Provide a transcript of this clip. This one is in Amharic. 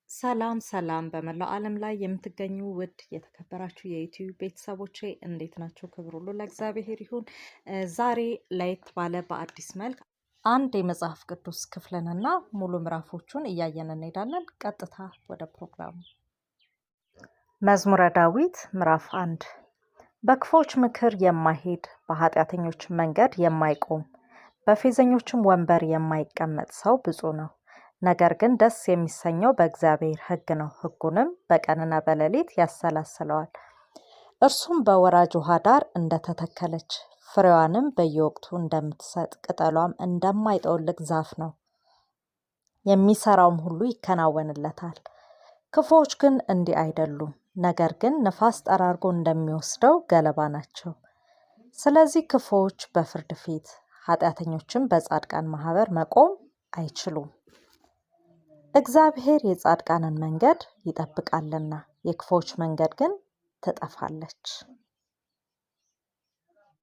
ሰላም ሰላም በመላው ዓለም ላይ የምትገኙ ውድ የተከበራችሁ የዩቲዩብ ቤተሰቦቼ እንዴት ናቸው? ክብር ሁሉ ለእግዚአብሔር ይሁን። ዛሬ ለየት ባለ በአዲስ መልክ አንድ የመጽሐፍ ቅዱስ ክፍልንና ሙሉ ምዕራፎቹን እያየን እንሄዳለን። ቀጥታ ወደ ፕሮግራሙ። መዝሙረ ዳዊት ምዕራፍ 1 በክፎች ምክር የማይሄድ በኃጢአተኞች መንገድ የማይቆም በፌዘኞችም ወንበር የማይቀመጥ ሰው ብፁዕ ነው። ነገር ግን ደስ የሚሰኘው በእግዚአብሔር ሕግ ነው፣ ሕጉንም በቀንና በሌሊት ያሰላስለዋል። እርሱም በወራጅ ውሃ ዳር እንደተተከለች ፍሬዋንም በየወቅቱ እንደምትሰጥ ቅጠሏም እንደማይጠወልግ ዛፍ ነው። የሚሰራውም ሁሉ ይከናወንለታል። ክፉዎች ግን እንዲህ አይደሉም፣ ነገር ግን ነፋስ ጠራርጎ እንደሚወስደው ገለባ ናቸው። ስለዚህ ክፉዎች በፍርድ ፊት ኃጢአተኞችም በጻድቃን ማህበር መቆም አይችሉም። እግዚአብሔር የጻድቃንን መንገድ ይጠብቃልና የክፉዎች መንገድ ግን ትጠፋለች።